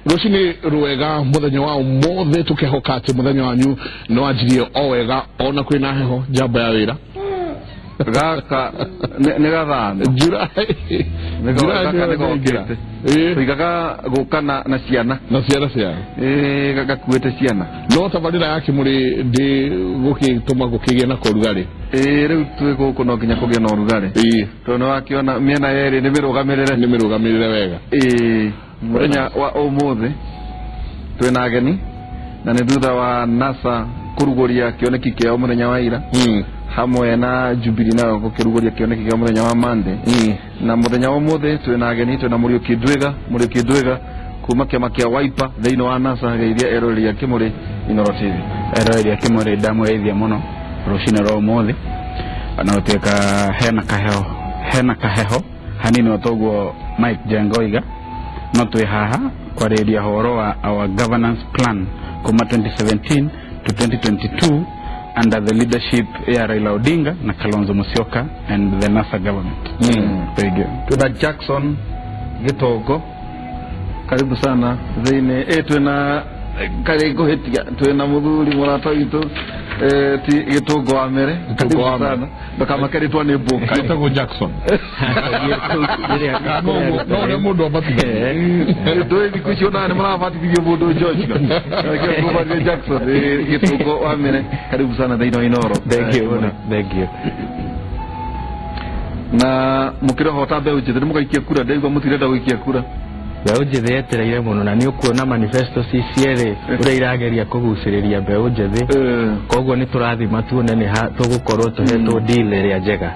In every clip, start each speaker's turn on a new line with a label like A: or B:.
A: Rushini ruega muthenya wa mothe tukihoka ati muthenya wanyu no ajirie o wega ona kwina heho jamba ya wira
B: gaka negathana
A: July
B: negokite igaga gukana na ciana
A: cia
B: gaga kuete ciana
A: no tabarira yake muri ndi gukituma gukigia na korugari
B: riu twi guku no nginya kugia na urugari to no akiona miena yeri
A: nimirugamirire wega
B: muthenya wa umuthi twina ageni na ni thutha wa NASA kuruguria kioneki kiao muthenya wa ira hamwe na Jubilee na gukiruguria kioneki kiao muthenya wa Monday na muthenya wa umuthi twina ageni twina Murio Kidwega kuma kiama kia Wiper thiini wa NASA geithia erori ya Kimuri Inoro TV
C: erori ya Kimuri ndamweithia muno rucini ro umuthi ana uteka hena kaheho hanini otoguo Mike Jengoiga no twi haha kwareria horo wa our governance plan kuma 2017 to 2022 under the leadership ya Raila Odinga na Kalonzo Musyoka and the NASA government.
B: Thank you. Tuna Jackson Gitogo karibu sana zine twena karego hetia twena muthuri murata witu ti Gitogo amere karibu sana kama kari twane boka
A: Gitogo Jackson no mundo abati
B: ndo bikushona ne murafati biyo bodo George kwa Jackson Gitogo amere karibu sana zaino Inoro.
C: Thank you
B: na mukiro hota be ujithire mugakiya kura ndaiga mutirenda guikia kura
C: beũ njĩthĩ etereire mũno na nĩ ũkuona manifesto cierĩ ũrĩa irageria kũgucĩrĩria beũ njĩthĩ koguo nĩ tũrathima tuone nĩ ha tũgũkorwo tũhetwo deal ĩrĩa njega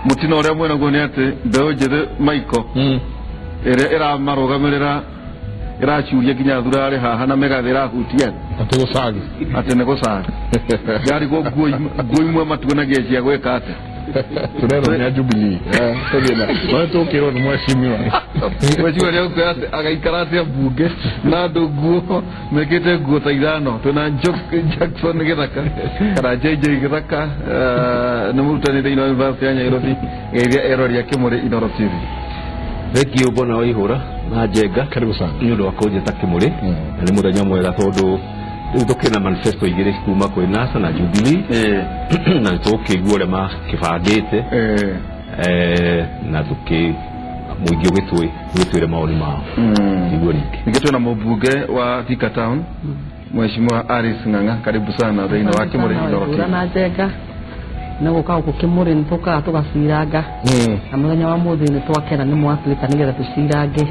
B: mutino ũrĩa mwenaguo nĩ atĩ beũ njĩthĩ Michael ĩrĩa ĩramarũgamĩrĩra irachuria nginya thurare haha na megathira hutia
A: atũgũcagi
B: atĩ nĩ gũcagi yari nguo imwe matuonagia cia gwĩka atĩ
A: turero ya Jubilee togena no tukiro ni mweshimiwa
B: leo kwa agaikarate bunge na nduguo mekete nguo ta ithano tuna Jackson Githaka kana JJ Githaka na mutane de University ya Nairobi area error ya Kimuri Inoro TV.
D: Thank you bona oihura na Jenga
A: karibu sana
D: ni undu wakoje ta Kimuri na ni muthenya mwega tondu tukina manifesto igire kuma kwa NASA na Jubilee na tukigua le ma kifagete na tuki muigi witwire maoni mao igua
B: niki na mbunge wa Thika Town Mheshimiwa Aris Ng'ang'a karibu sana zaina wa Kimuri Inoro
E: na Jenga na guka ku Kimuri ntuka tugaciranga na muthenya wa muthi ni twakena ni mwafrika nigetha tucirange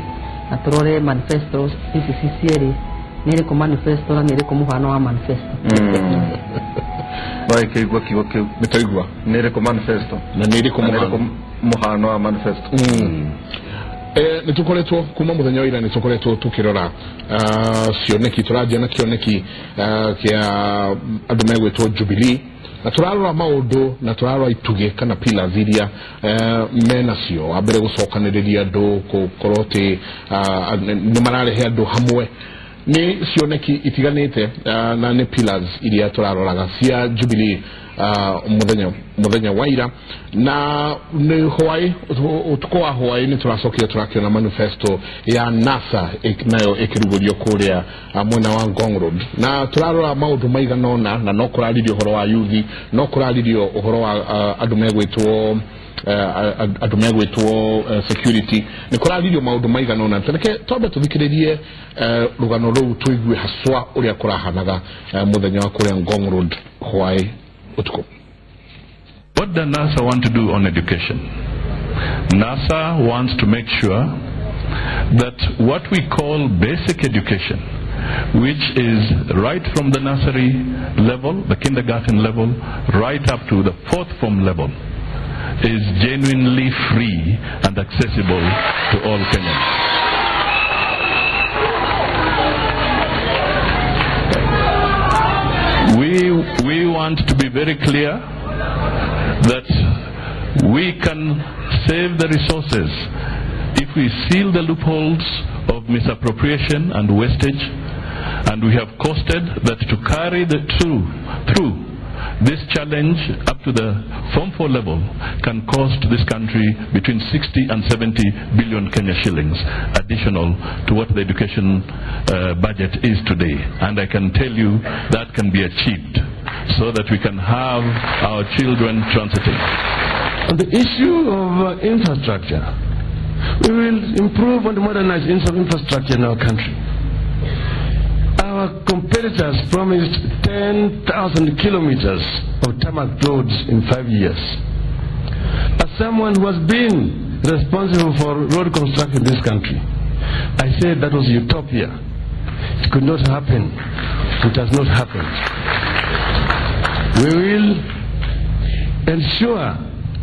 E: na turore manifesto ici cierĩ niriko manifesto na niriko muhano wa manifesto
B: Wai kigwa kiu
A: mitaigwa
B: niriko manifesto
A: na niriko
B: muhano wa manifesto
A: nitukoretwo kuma muthenya wa ira nitukoretwo tukirora cioneki turaje na kioneki kia andu megwetwo Jubilee na turarora maundu na turarora ituge kana pillars iria menacio wambere gucokaniriria andu gukoroti ni mararehe andu hamwe ni cioneki itiganite na ni pillars iria turaroraga cia Jubilee muthenya wa ira na ni Hawaii utuko wa Hawaii ni turacokire turakiona manifesto ya NASA nayo ikirugurio kuria mwena wa Ngong Road na turarora maundu maiganona na no kuraririo uhoro wa youth no kuraririo uhoro wa andu megwitwo security ni kuraririo maundu maiganona teneke tobe tuthikiririe rugano ruu tuigue haswa uria kurahanaga muthenya wa kuria Ngong Road Hawaii utuko.
F: What does NASA want to do on education? NASA wants to make sure that what we call basic education, which is right from the nursery level, the kindergarten level, right up to the 4th form level, is genuinely free and accessible to all Kenyans. We want to be very clear that we can save the resources if we seal the loopholes of misappropriation and wastage, and we have costed that to carry the through this challenge up to the Form 4 level can cost this country between 60 and 70 billion Kenya shillings additional to what the education budget is today. And I can tell you that can be achieved so that we can have our children transiting.
G: On the issue of infrastructure, we will improve and modernize infrastructure in our country. Our competitors promised 10,000 kilometers of tarmac roads in 5 years. As someone who has been responsible for road construction in this country, I said that was utopia. It could not happen. It has not happened. We will ensure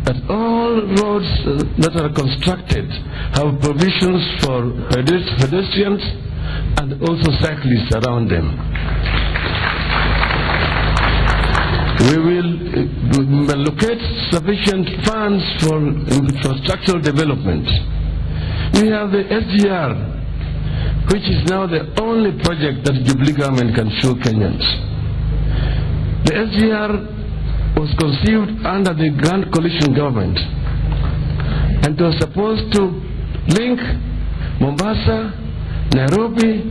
G: that all roads that are constructed have provisions for pedestrians and also cyclists around them. We will allocate sufficient funds for infrastructural development. We have the SGR, which is now the only project that the Jubilee government can show Kenyans. The SGR was conceived under the Grand Coalition government, and it was supposed to link Mombasa, Nairobi,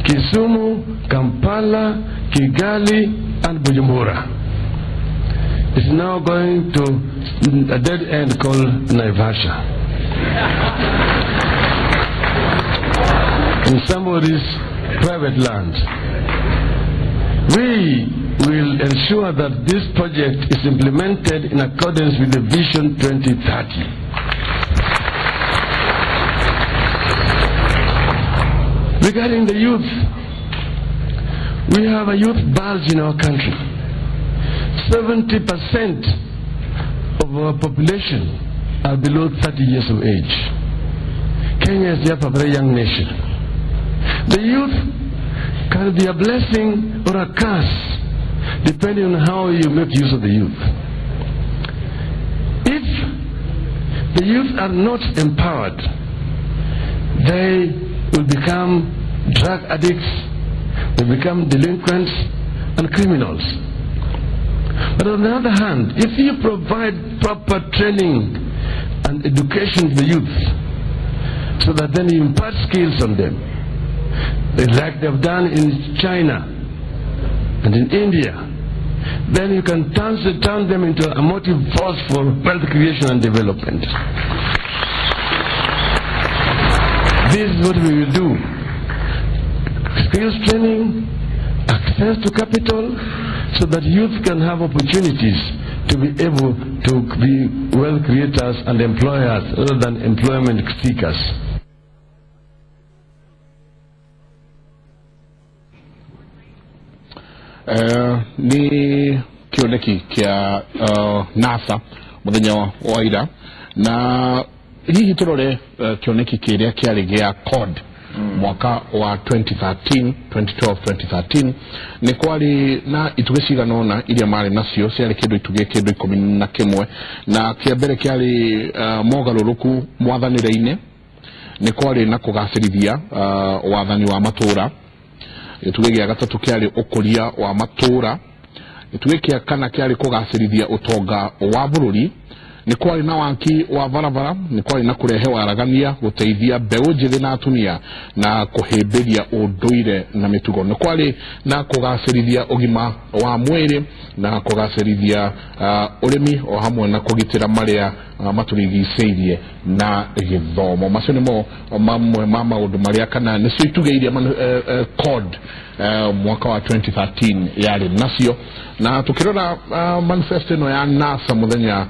G: Kisumu, Kampala, Kigali, and Bujumbura. It's now going to a dead end called Naivasha. In somebody's private land. We will ensure that this project is implemented in accordance with the Vision 2030. Regarding the youth, we have a youth bulge in our country. 70% of our population are below 30 years of age. Kenya is yet a very young nation. The youth can be a blessing or a curse, depending on how you make use of the youth. If the youth are not empowered, they will become drug addicts, they become delinquents and criminals. But on the other hand, if you provide proper training and education to the youth, so that then you impart skills on them, like they've done in China and in India, then you can turn them into a motive force for wealth creation and development. This is what we will do. Skills training, access to capital, so that youth can have opportunities to be able to be wealth creators and employers rather than employment seekers.
A: Ni kioneki kia NASA muthenya wa ira na hihi turore kioneki kiria kiari gia CORD mwaka wa 2013 ni kwari na itugeciga nona iria mari nacio ciari kindu ituge kindu 11 na kia mbere kiari mogaruruku mwathanire-ine ni kwari na kugacirithia wathani wa matura. Ituge gia gatatu kiari ukuria wa matura. Ituge kia kana kiari kugacirithia utonga wa bururi. Ni kwari na waki wa barabara, ni kwari na kurehe waragania guteithia mbeu njithi na atumia na kuhimbiria unduire na mitugo. Ni kwari na kugacirithia ugima wa mwiri na kugacirithia urimi o hamwe na kugitira maria maturigiceirie na githomo. Macio nimo mamwe ma maundu maria kana nicio ituge iria CORD mwaka wa 2013 yari nacio. Na tukirora manifesto ino ya NASA muthenya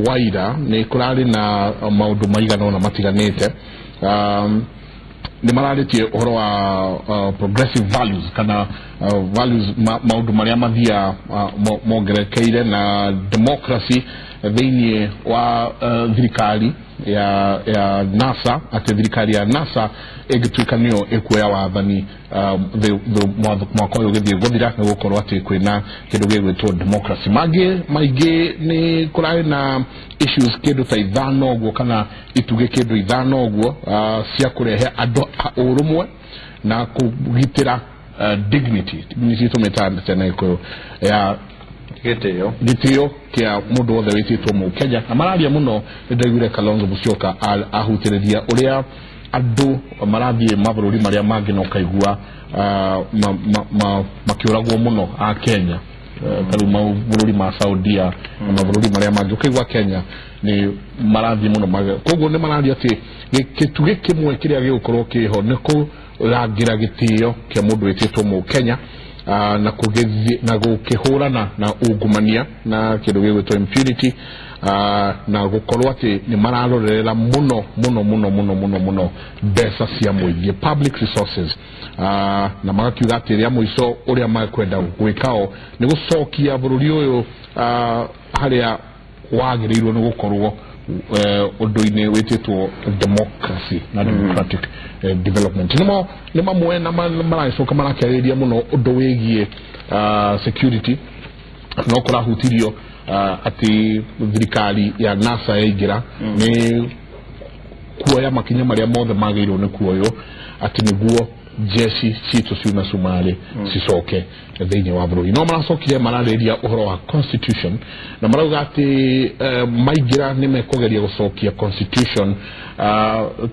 A: waira ni kurari na maundu maigana na matiganite. Ni mararitie uhoro wa progressive values kana values maundu maria mathia mongerekeire na democracy thiini wa thirikari ya NASA. Ati thirikari ya NASA igituikanio ikuya wathani mwaka uyu githie guthira na gukorwo ati kwina kindu gigwitwo democracy. Maigi ni kurai na issues kindu ta ithano guo kana ituge kindu ithano guo cia kurehe andu urumwe na kugitira dignity tumeta tena iko ya gitio kia mundu wothe wititwo mu Kenya na mararia muno ndaiguire Kalonzo Musyoka ahutiriria uria andu marathie mabururi maria mangi no kaigua makiuragwo muno a Kenya taru mabururi ma Saudia na mabururi maria mangi kaigua Kenya ni marathie muno koguo ni marathie ati gituge kimwe kiria gigukorwo kiho niko ragira gitio kia mundu wititwo mu Kenya na kugezi na gukihurana na ungumania na kindu gigwitwo impunity na gukorwo ati ni mararorera muno besa cia muingi public resources na magakiuga ati ria muico uria makwenda gwikao ni gucokia bururi uyu haria wagirirwo ni gukorwo undu-ini wititwo democracy na democratic development ni mamwe na maraicoka marakariria muno undu wigie security no kurahutirio ati thirikari ya NASA yaingira ni kuoya makinya maria mothe magirwo ni kuoyo ati niguo jeshi citu ciuna Somali cicoke thiini wa bururi no maracokire marariria uhoro wa constitution na marauga ati maingira ni mekugeria gucokia constitution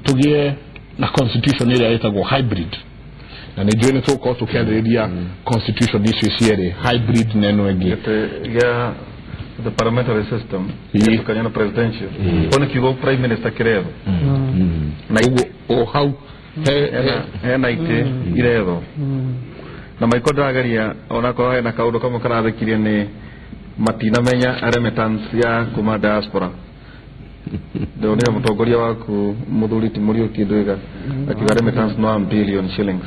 A: tugie na constitution iria yetagwo hybrid na ni joine tuko tukiandiria constitution icio ciere hybrid neno egi
B: ya the parliamentary system ya tukanyana presidential ona kigo prime minister kirero na
A: how
B: na ite irero na maiko ndagaria ona ko na kaundo kamo karathikirie ni matina menya remittance ya kuma diaspora ndio ni mutongoria waku muthuri Timurio Kinduiga akiwa remittance no 1 billion shillings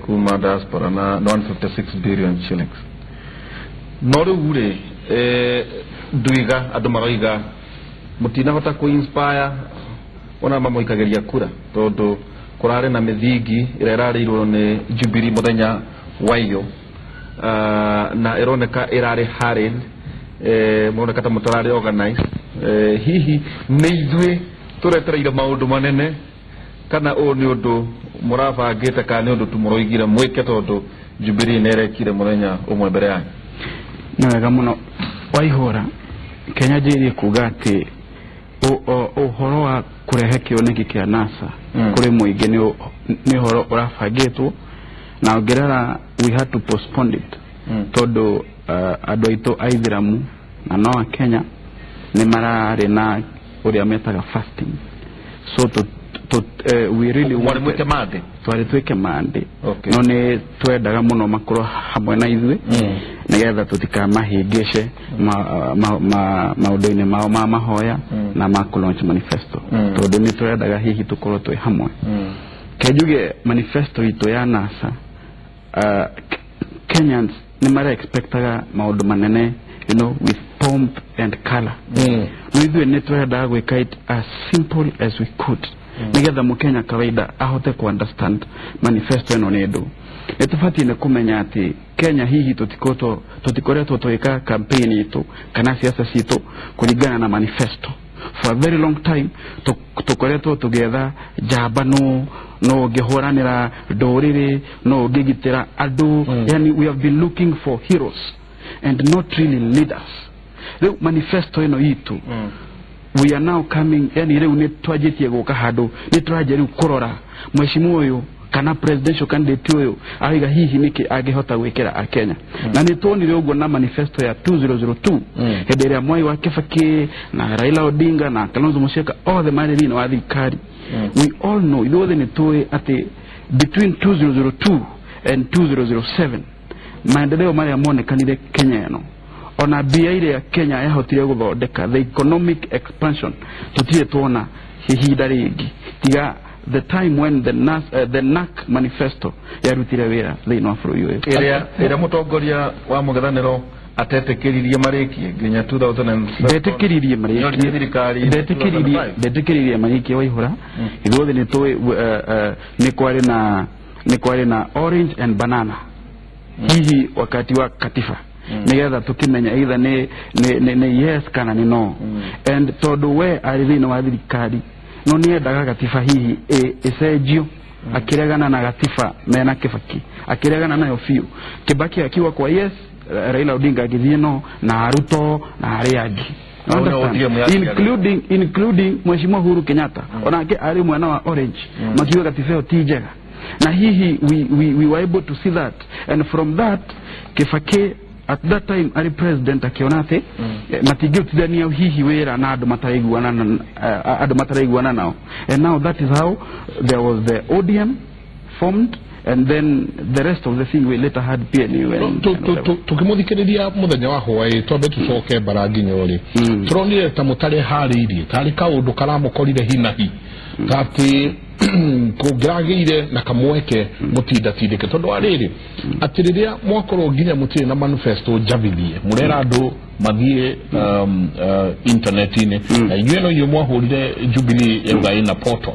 B: kuma diaspora na 156 billion shillings no rure Nduiga andu maraiga mutina hota ku inspire ona mamoikageria kura tondu kurare na mithingi irararirwo ni Jubilee muthenya wayo na ironeka irare haril muoneka ta mutarare organize hihi neithwe turetereire maundu manene kana o ni undu murabangite kana ni undu tumuroigire mwike tondu Jubilee nerekire muthenya umwe mbere yanyu
C: wega muno waihura Kenya jiri kuga ati uhoro wa kurehe kioneki kia NASA kuri muingi ni horo urabangitwo na ongerera we had to postpone it tondu andu aitu aithiramu na no Kenya ni marari na uria metaga fasting so we really want twike mande no ni twendaga muno makoro hamwe na ithuĩ nigetha tutikamahingishe maundu-ini mao ma mahoya na ma launch manifesto tondu ni twendaga hihi tukorwo twi hamwe kejuge manifesto itu ya NASA Kenyans ni mara expectaga maundu manene with pomp and color no ithuĩ ni twendaga gwika it as simple as we could nigetha mukenya kawaida ahote ku understand manifesto eno nedo etufati ne kumenya ati Kenya hihi tutikoretwo twika campaign itu kana siasa situ kuligana na manifesto for a very long time tukoretwo together jabano no gehoranira dorire no gigitira adu yani we have been looking for heroes and not really leaders the manifesto eno itu we are now coming yani leo ni twajetie guka hado ni twaje ri kurora mheshimiwa uyu kana presidential candidate uyu aiga hihi niki agihota gwikira a Kenya na ni tonire ugo na manifesto ya 2002 hederia Mwai wa Kibaki na Raila Odinga na Kalonzo Musyoka all the marine wa thikari we all know ithuothe ni tuwe ati between 2002 and 2007 maendeleo maria monekanire Kenya eno ona bia ile ya Kenya yahotire guthondeka the economic expansion tutire tuona hihinda ringi tiga the time when the NAC manifesto yarutire wira thiini wa bururi uyu
B: ira mutongoria wa mugithaniro atetekiririe marikie nginya 2007 betekiririe marikie waihura ithuothe ni tuwe ni kwari na orange and banana hihi wakati wa katifa nigetha tukimenya either ni yes kana ni no and tondu we ari thiini wa thirikari no ni endaga gatifa hihi icenjio akiregana na gatifa mena Kibaki akiregana nayo fiu Kibaki akiwa kwa yes
C: Raila Odinga agithie no na Ruto na Ariagi including Mheshimiwa Uhuru Kenyatta onake ari mwana wa Orange makiwa katifeo tijega na hihi we were able to see that, and from that Kibaki at that time ari president akionate matigio tidania hihi wera na ado mataraiguana nao, and now that is how there was the ODM formed, and then the rest of the thing we later had PNU.
A: Tukimudhikiriria muthenya wa hwaĩ twambe tucoke Mbarang'i Nyori turonire ta mutare harĩirie tarĩ kaũndũ karamukorire hinahi tati kũngĩragĩire na kamweke mũtindatindĩke tondũ arĩrĩ atĩ rĩrĩa mwakorwo nginya mũtirĩ na manifesto njabithie mũrera andũ mathiĩ internet-inĩ na inyuĩ no inyuĩ mwahũrire Jubilee yauga ĩna portal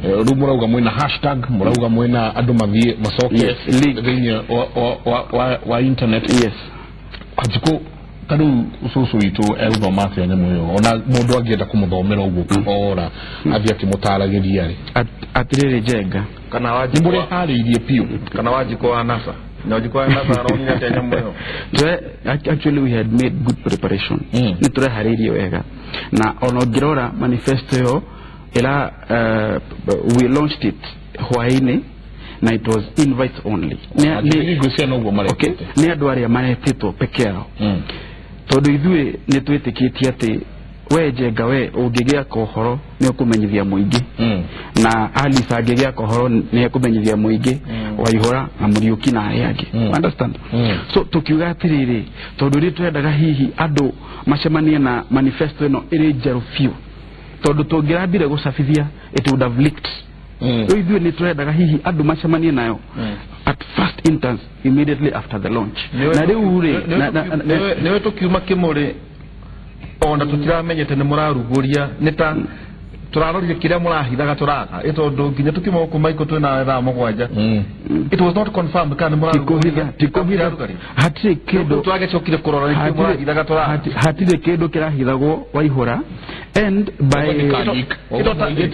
A: rĩu mũrauga mwĩna hashtag mũrauga mwĩna andũ mathiĩ macoke thĩinĩ wa internet atiko tadu ususu itu elva mate ya nyamuyo ona mundu agienda kumuthomera uguo ora athia kimutaragiria
C: atiriri jenga
B: kana waji
A: muri hariirie piu
B: kana waji kwa NASA na waji kwa NASA aronya ya nyamuyo.
C: Actually we had made good preparation niture hariirie wega na onogirora manifesto yo ila we launched it hwaini na it was invites only ni andu aria maretitwo peke yao tondu ithuĩ nĩ twĩtĩkĩtie atĩ we Njenga we ũngĩgĩa kohoro nĩ ũkũmenyithia mũingĩ na Alice angĩgĩa kohoro nĩ ekũmenyithia mũingĩ Waihũra na Mũriũki na arĩa angĩ understand so tukiuga atĩrĩrĩ tondu rĩ twendaga hihi andũ macemanie na manifesto ĩno ĩrĩ njerũ biũ tondu tũngĩrambire gũcabithia it would have leaked ithuĩ nĩ twendaga hihi andũ macemanie nayo at first instance immediately after the launch na rĩu rĩ
B: nĩwe tũkiuma Kĩmũrĩ ona tũtiramenyete nĩ mũraruguria nĩ ta turarorire kĩrĩa mũrahithaga tũraga ĩtondũ nginya tukiuma gũkũ maiko twĩna thaa mũgwanja it was not confirmed kana mũraruguria
C: tikohitha hatirĩ kĩndũ
B: twagĩcokire kũrora nĩkĩo mũrahithaga tũraga
C: hatirĩ kĩndũ kĩrahithagwo Waihũra and by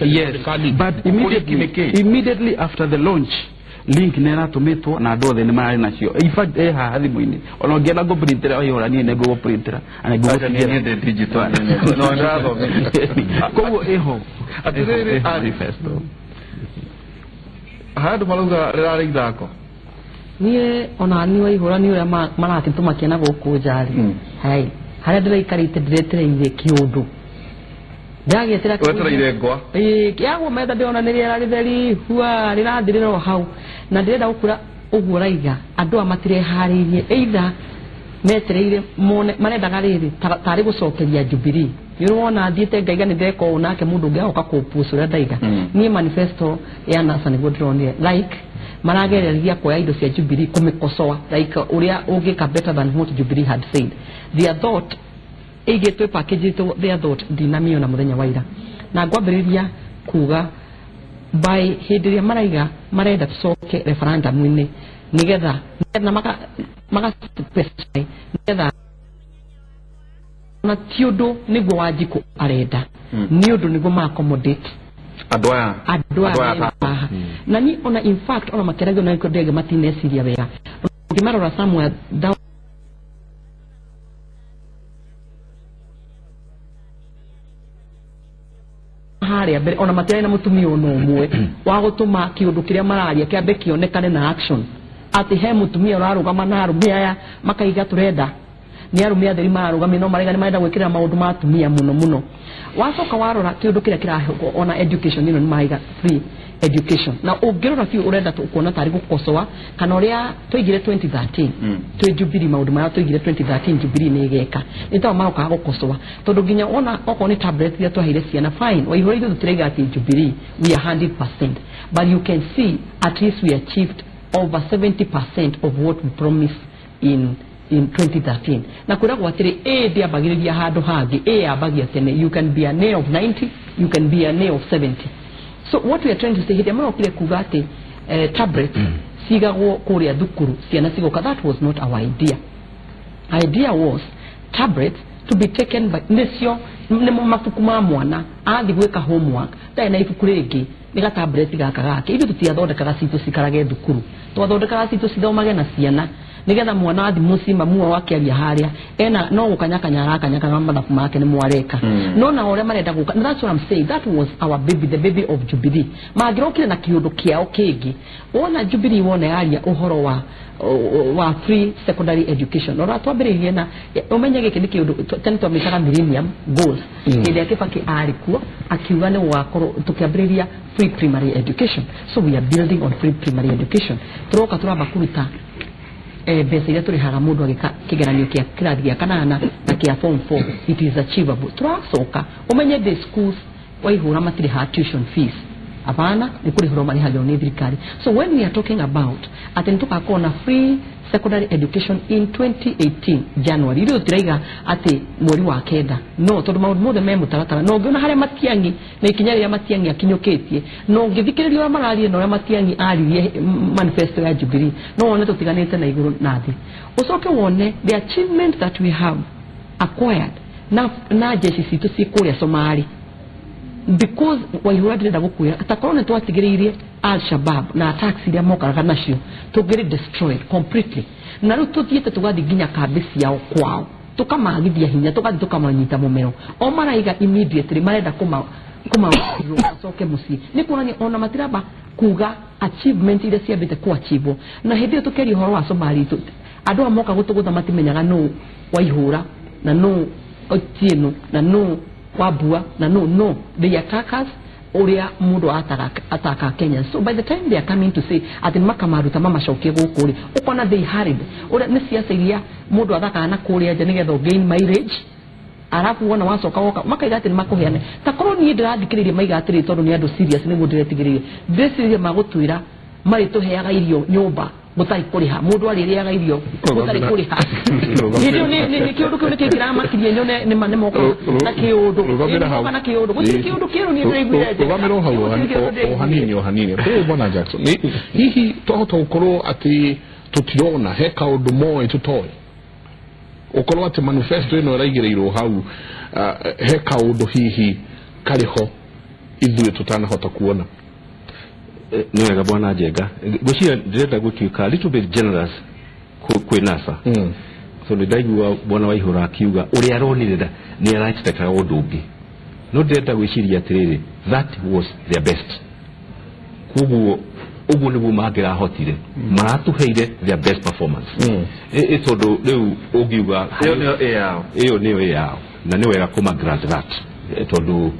C: yes but immediately after the launch link nera tumetwo na andũ othe nĩ mararĩ nacio in fact haha thimũ-inĩ ona ũngĩenda ngũprintĩra Waihũra niĩ nĩ ngũprintĩra ana
B: ngũgũtigia digital no ndathomithia
C: koguo ĩho
B: atĩrĩrĩ manifesto handũ marauga rĩrarĩ ithako
E: niĩ ona niĩ Waihũra nĩ ũrĩa maratũma kĩena gũkũ njarĩ hai harĩa ndĩraikarĩte ndĩretereire kĩũndũ ndagĩetera
B: wetereire ngwa
E: kĩagwo metha ndĩona nĩ rĩera rĩtheri hua rĩrathirĩrwo hau na ndĩrenda gũkũra ũguo raiga andũ a matireharĩirie either metereire mone marendaga rĩrĩ tarĩ gũcokeria Jubilee nĩũrona thiĩte ngaiga nĩ ndeka ũũ nake mũndũ ũngĩ agoka kũpucu ũrĩa ndaiga niĩ manifesto ya NASA nĩguo ndĩronire like maragereria kuoya indo cia Jubilee kũmĩkosoa like ũrĩa ũngĩka better than what Jubilee had said their thought igitwe package to their thought dinamio na muthenya wa ira na ngwambĩrĩria kuga by hĩndĩ ĩrĩa maraiga marenda tucoke referendum-inĩ nigetha na maga specify nigetha na tiũndũ nĩguo Wanjikũ arenda nĩ ũndũ nĩguo ma accommodate
B: andũ aya
E: na ni ona in fact ona makeragio na ndege matineciria wega ngimarora Samuel haria mbere ona matĩrĩ na mũtumia ono ũmwe wa gũtũma kĩũndũ kĩrĩa mararia kĩambe kĩonekane na action atĩ he mũtumia ũrarũgama na arũme aya makaiga tũrenda nĩ arũme atheri mararũgamia no maraiga nĩ marenda gwĩkĩra maũndũ ma atumia mũno wacoka warora kĩũndũ kĩrĩa kĩraheo ona education ĩno nĩ maraiga free education na ũngĩrora biũ ũrenda kuona tarĩ gũkosoa kana ũrĩa tũigire 2013 twĩ Jubilee maũndũ marĩa tũigire 2013 Jubilee nĩ igeka nĩ tawa marokaga gũkosoa tondũ nginya ona okorwo nĩ tablet iria twaheire ciana fine Waihũra ithuĩ tũtiraiga atĩ Jubilee we are 100% but you can see at least we achieved over 70% of what we promised in 2013 na kwĩragwo atĩrĩ ndĩambagĩrĩria handũ hangĩ yambagia tene you can be a nay of 90 you can be a nay of 70 so what we are trying to say hĩndĩ marokire kuga atĩ tablet cigagwo kũrĩa thukuru ciana cigoka that was not our idea was tablet to be taken by nĩcio nĩ mabuku ma mwana athiĩ gwĩka homework ndarĩ na ibuku rĩngĩ nĩ ga tablet gaka gake ithuĩ tũtiathondekaga citũ cikarage thukuru twathondekaga citũ cithomage na ciana nigetha mwana athi musima muo wake aria haria ena no gukanyakanya mathabu make ni mwareka no na ore marenda guka. That's what I'm saying. That was our baby, the baby of Jubilee. Magirokire na kiundu kiao kingi wona Jubilee wona yaria uhoro wa free secondary education. Ora twambiririe na umenye giki ni kiundu tene twamitaga millennium goals ile Kibaki arikuo akiuga ni wakoro tukiambiriria free primary education. So we are building on free primary education. Turoka turamba kuruta besa ile turihaga mundu agika kigeranio kia kirathi gia kanana na kia form 4. It is achievable. Turasoka umenye the schools waihura matiri ha tuition fees apana ni kuri huroma ni hali ni thirikari. So when we are talking about atentuka kona free secondary education in 2018 January ile turaiga ati mweri wa kenda no tondu maundu mothe me mutaratara no ngiona haria Matiang'i na ikinya ria Matiang'i akinyoketie no ngithikiriria ora mararie no ria Matiang'i aririe manifesto ya Jubilee no wone tutiganite na iguru nathi ucoke wone the achievement that we have acquired na jeshi citu cikuria Somali because waihura ndenda gukuira atakorone twatigiririe Al-Shabaab na attacks iria mokaraga nacio tugiri destroyed completely na riu tuthiete tugathi nginya kambisi yao kwao tukamagithia hinya tugathi tukamanyita mumero o maraiga immediately marenda kuma soke musi ni kuonania ona matiraba kuga achievement ile ciambite ku achieve na hindi tukeri horo wa Somali tu andu amoka gutugutha matimenyaga no waihura na no Otieno na no Wabua na no the attackers oria mundu ataka Kenya. So by the time they are coming to say ati makamaruta mama shokie gukuri ukona they hurried oria ni siasa iria mundu athaka na kuria je nigetha gain mileage arafu wona wacoka woka makaiga ati makuheane ta koroni ndirathikiririe maiga atiri tondu ni andu serious ni mundu retigiririe ndeciria magutwira mari tuheaga irio nyumba gutari kuriha mundu aririaga irio gutari kuriha ndio ni kiundu kiu nikira makirie nyone ni mane moko na kiundu na kiundu gutiri kiundu kiru ni ndiguire
A: rugamiro hau o hanini kwa bwana Jackson ni hihi tohota ukoro ati tutirona he kaundu moe tutoi ukoro ati manifesto ino raigireiro hau he kaundu hihi kariho ithuĩ tutanahota kuona
D: niwega bwana Njenga gucia ndirenda gutuika little bit generous kwi NASA so ndaigua bwana Waihura akiuga uri aronire ni araiteka undu ungi no ndirenda gwiciria atiriri that was their best kuguo uguo nibu magira hotire maratuheire their best performance tondu riu ugiuga iyo niyo yao na niwega kuma grant that tondu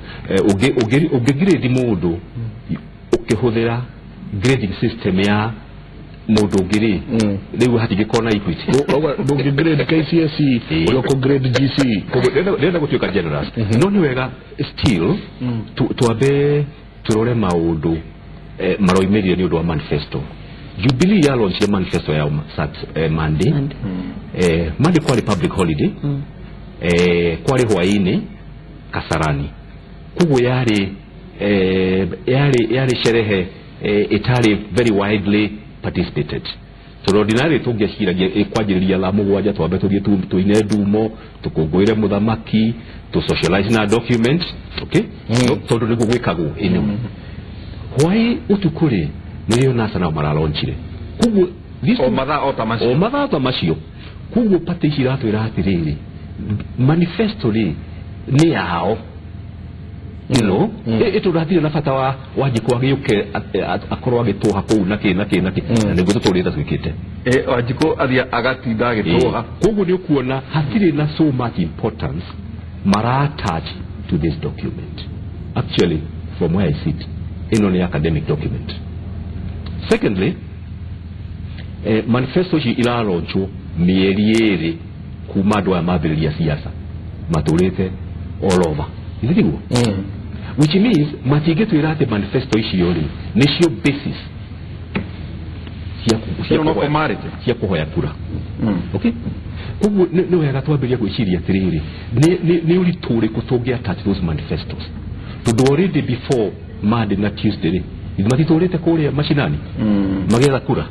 D: ugigiredi mundu ukihuthira grading system ya mundu ngiri riu hatigikona equity
A: ndugi grade KCSE uloko grade GC
D: ndenda gutuika generous no ni wega still tuabe turore maundu maroimeria ni undu wa manifesto Jubilee ya launch manifesto ya Monday Monday kwa public holiday kwa hwaini Kasarani kugu yari sherehe itali very widely participated so ordinary tungeshiragia kwajiriria la mugwanja twabe tuine ndumo tukunguire muthamaki to socialize na document okay so ndo gwikagwo ino why utukuri niyo NASA na maralonchire kugu
B: o matha otamasio kugu pate shiratu iratiriri
D: manifesto ni yao you know ito rathire na fata wa Wanjiku agiyuke akorwo agitoha kuu naki na niguo tuturita twikite
B: Wanjiku athia agatinda agitoha
D: kugu ni ukuona hatire na so much importance mara attach to this document actually from where I sit in only academic document. Secondly manifesto shi ila launchu mieri kuma ndo amabili ya siasa maturite all over izitigo which means matigetu irate manifesto ishi yori nisio basis ya kuhoya kura okay kugu no wega twambiria gwiciria tiriri ni uri turi kutogia attach those manifestos to already before Monday na Tuesday matitulite kuria mashinani magetha kura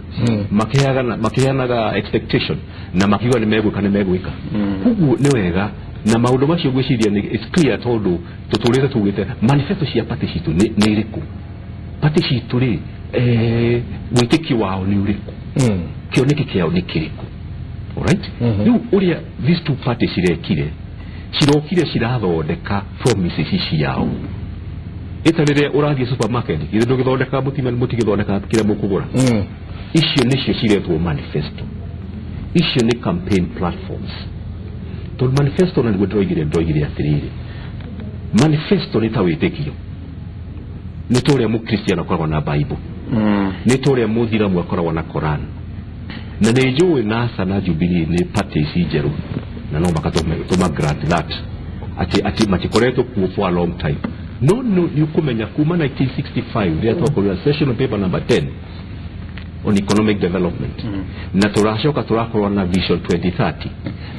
D: makianaga expectation na makiwa ni megwika kugu ni wega na maundu macio gwiciria ni it's clear tondu tutulite tugite manifesto cia party citu ni iriku party citu ri witiki wao ni uriku kioneki kiao ni kiriku alright riu uria these two parties cirokire cirathondeka promises ciao itarire urathie supermarket ithe ndugithondeka mutigithondeka kira mukugura icio nicio ciretwo manifesto icio ni campaign platforms to manifesto na ndoigire atiriri manifesto ni ta witikio ni toria mukristiano akoragwo na bible ni toria muthiramu akoragwo na Quran na ni njui NASA na Jubilee ni parties njeru na no makatoma grant that ati matikoretwo kuo for a long time no ni kumenya kuma 1965 they talk about session paper number 10 on economic development na turashoka turakorwa na vision 2030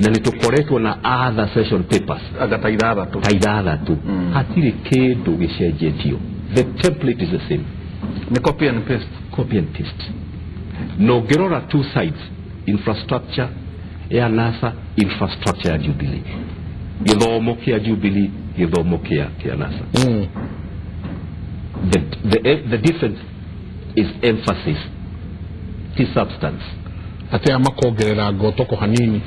D: na nitukoretwo na other session papers agataithatha tu hatire kindu gicenjetio the template is the same
B: ni copy and paste
D: no gerora two sides infrastructure ya NASA infrastructure ya Jubilee githomo kia Jubilee githomo kia NASA the difference is emphasis the substance
A: ate amakongerera ngotoko hanini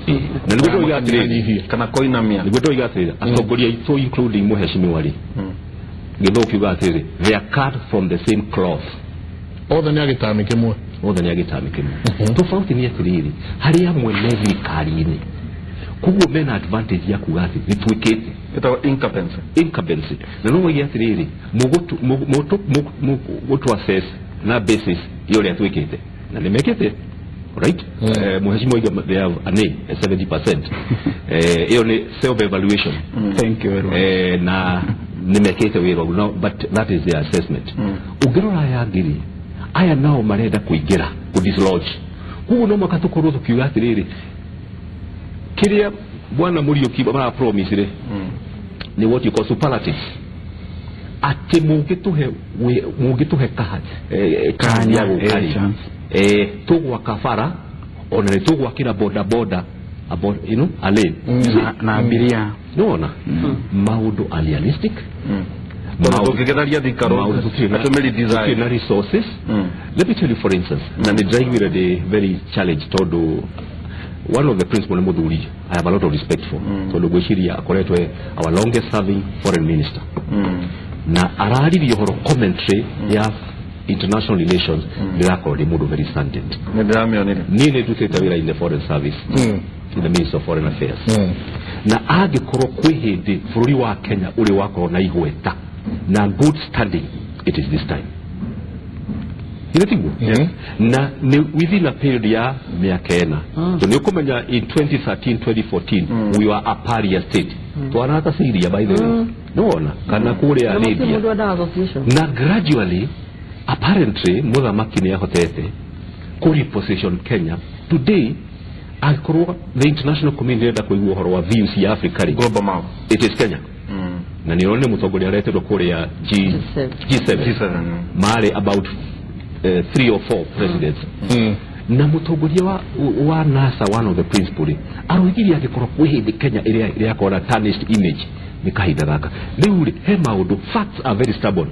D: na niguo igatiriri
B: kana koinamia
D: niguo igatiriri atongoria itu including muheshimiwa ri githoki ugatiriri they are cut from the same cloth
A: othe ni agitami kimwe
D: tofauti ni atiriri hari amwe ne thirikari-ini kuguo mena advantage ya kugati nitwikite
B: itawa incumbency
D: na no wagi atiriri mugutu assess na basis yole atwikite na nimekete right muheshimiwa they have a 70% hiyo ni self evaluation
C: thank you very much
D: na nimekete wiro no but that is the assessment ugirora ya ngiri aya nao marenda kuingira ku dislodge kuko no makatukorwo tukiuga atiriri kiria bwana Muriuki baba promise re ni what you call superlatives ati mungituhe kanya gukari tugwa kafara ona ni tugwa kira boda about alone
C: na abiria
D: no maundu realistic
B: tukigeraria thikaro atumiri design
D: na resources let me tell you for instance na ni driving the very challenge todo one of the principal Muthuri I have a lot of respect for todo gwiciria akoretwe our longest serving foreign minister na arari horo commentary ya international relations ndirakorwo mundu very standard ni dutete wira in the foreign service in the Ministry of Foreign Affairs na agikorwo kwihindi bururi wa Kenya uri wakorwo na igweta na good standing it is this time na within a period ya miaka ena so ni kumenya in 2013 2014 we were a pariah state twanata Syria by the way no kana kule Arabia na gradually apparently muthamaki ni ahotete kuri position Kenya today akoro the international community da kuigua horo wa views ya Africa global map it is Kenya na nione mutongoria aretero kuri ya G7 mare about 3 or 4 presidents na mutongoria wa NASA one of the principal aroigiri akikoro kwihindi Kenya iria yakora tarnished image ni kahinda gaka riu he maundu facts are very stubborn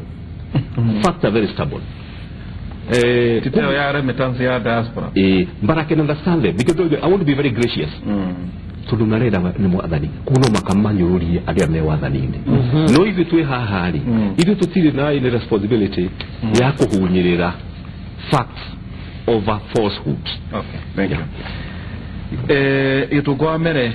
B: titeo ya remittance ya diaspora
D: but I can understand them because I want to be very gracious tundu narenda ni mwathani kuno makamanyururie aria me wathanini no ithu twi hahari ithu tutire na ile responsibility ya kuhunyirira facts over falsehoods.
B: Okay, thank you. Itugwa mere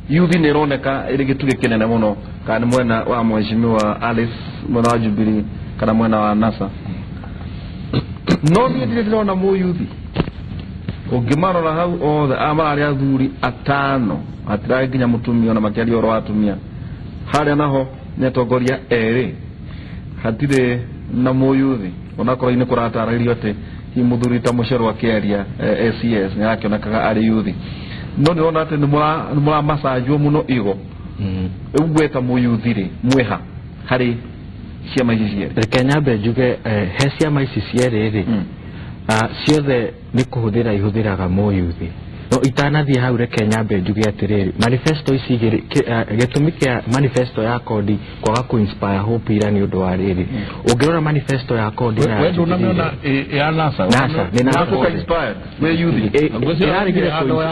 B: yuthi nironeka iri gituge kinene muno kana mwena wa mheshimiwa Alice mwena wa Jubilee kana mwena wa NASA no ni ndirona mu yuthi ugimarora hau othe amari athuri atano atira nginya mutumia na makiari oro atumia haria naho netongoria eri hatire na mu yuthi onakora ine kuratarario ate hi muthuri ta mucero wa kiaria SCS ni akionekaga ari yuthi no ni ona ate ni mura masajo muno igo ugweta mu yuthi ri mweha hari ciama ici
C: Kenya bejuge he ciama ici cieriri ciothe ni kuhuthira ihũthĩraga mo yuthi no itanathie hau reke nyambe njuge atiriri manifesto ici igiri gitumi kia manifesto ya kodi kwaga ku inspire hope ira ni undu wa riri ungirora manifesto ya kodi na
A: wewe unamiona ya NASA
C: ni na
B: ku inspire we youth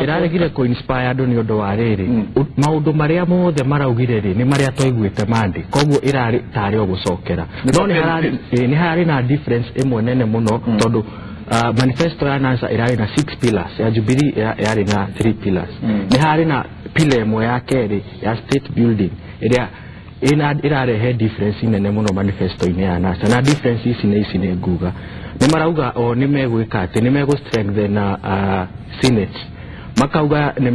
C: iraregire ku inspire andu ni undu wa riri maundu maria mothe maraugire ri ni maria twaiguite mandi koguo irari tari ogusokera no ni harari na difference imwe nene muno tondu manifesto ya NASA irari na 6 pillars ya Jubilee irari na 3 pillars ni hari na pillar imwe ya keri ya state building iria irarehe difference nene muno manifesto ine ya NASA na difference ici ni nguga ni marauga o ni megwika ati ni mego strengthen senate makauga ni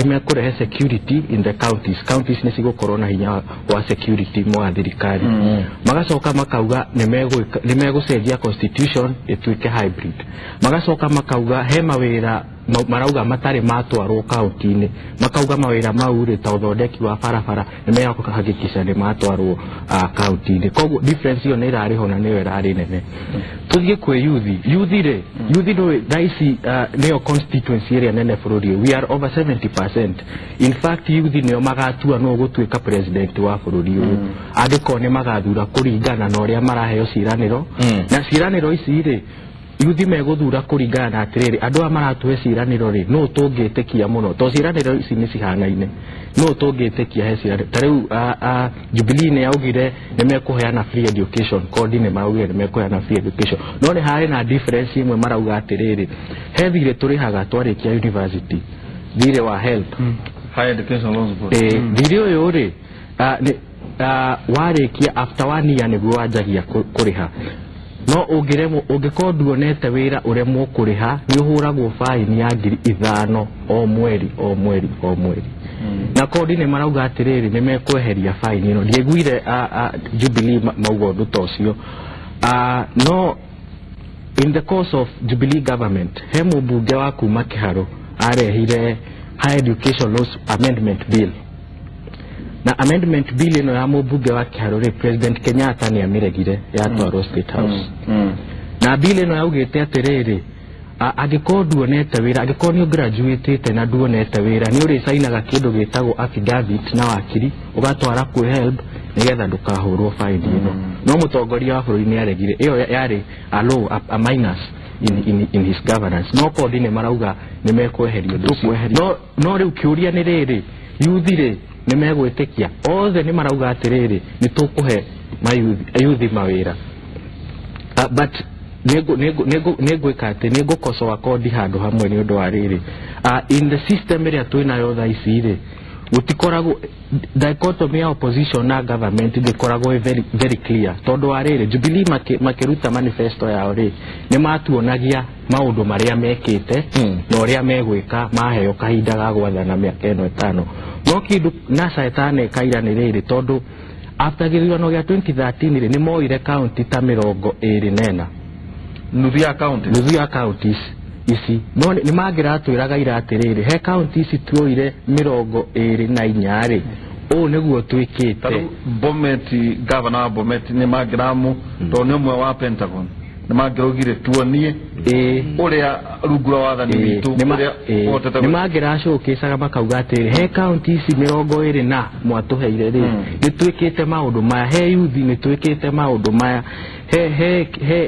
C: mekurehe security in the counties ni cigukorwo na hinya wa security mwa thirikari magacoka makauga ni megucenjia constitution ituike hybrid magacoka makauga he mawira marauga matari matwarwo county-ini makauga mawira mau ri ta uthondeki wa barabara ni megakahakikisha ni matwarwo county-ini koguo difference yo ni irari hona ni irari nene tuthie kwe youth no daisi neo constituency area nene bururi we are over 70%. In fact youth neo magatua no gutuika president wa bururi uyu andiko ni magathura kuringana na uria maraheo ciraniro na ciraniro ici ri yuthi meguthura kuringana na atiriri andu amaratuhe ciraniro ri no tungitekia muno to ciraniro ici ni cihanaine no tungitekia he ciraniro tariu Jubilee ne yaugire ni mekuheana free education kodi ni maugire ni mekuheana free education no ni hari na difference imwe marauga atiriri he thire turihaga twarikia university thire wa health
B: higher education loans board
C: thire uyu ri warikia after 1 year niguo wanjagia kuriha no ungikorwo nete wira uremwo kuriha ni uhuragwo fine ya 5,000 o mweri na kodi ni marauga atiriri ni mekweheria fine ino ndiegwire Jubilee mauga undu tocio no in the course of Jubilee government he mubunge wa kuma Kiharo arehire higher education laws amendment bill na amendment bill ino ya mubunge wa Kiharo ri President Kenyatta ni amiregire ya twaro State House na bill ino yaugite atiriri agikorwo nduonete wira agikorwo ni graduate na nduonete wira ni uri sainaga kindu gitagwo affidavit na wakiri ugatwara ku help nigetha ndukahurwo fine ino no mutongoria wa bururi ni aregire iyo yari a minus in his governance no kodi ni marauga ni mekweherio no riu kiuria ni riri yuthire ni megwitikia othe ni marauga atiriri ni tukuhe mayuthi mawira but nego kate nego kosoa kodi handu hamwe ni undu wa riri in the system area twinayo tha ici ri gutikoragwo dichotomy ya opposition na government ndikoragwo very clear tondu wa riri Jubilee makiruta manifesto yao ri ni matuonagia maundu maria mekite na uria megwika maheo kahinda ga gwathana miaka 5 no kindu NASA etane kaira ni riri tondu after githurano gia 2013 ri ni moire county ta 24
B: nuthu ya counties
C: ici no ni magira twiraga ira atiriri he counties tuoire 24 ri o niguo twikite
B: Bomet governor Bomet ni magiramu to ni umwe wa Pentagon ni magirogire tuonie uria rugura wathani witu
C: ni magira cokicaga makauga atiri he counties 20 na mwatuheire ri ni twikite maundu maya he youth ni twikite maundu maya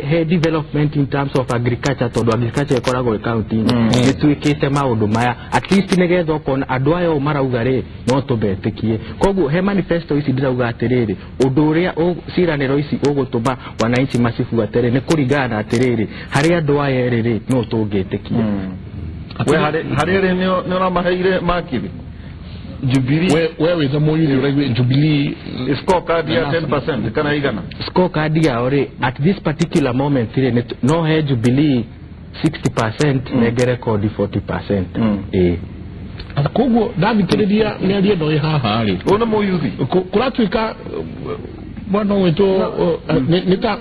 C: he development in terms of agriculture tondu agriculture ikoragwo county ni twikite maundu maya at least nigetha ukona andu ayo marauga ri no tubetikie koguo he manifesto ici ndirauga atiriri undu uria ciraniro ici ugutuma wananchi masifu atere ni kuringana atiriri hari andu aya ri no tungitikie
B: we hari ni uramaheire makiri Jubilee
A: wewe za moyuri uregwe Jubilee
B: scorecard ya 10% kana igana
C: scorecard ya ore at this particular moment no he Jubilee 60% negere kodi 40%
A: koguo ndathikiriria ni ariendo haha ri
B: ona moyuthi
A: kuratuika bwana wetu nita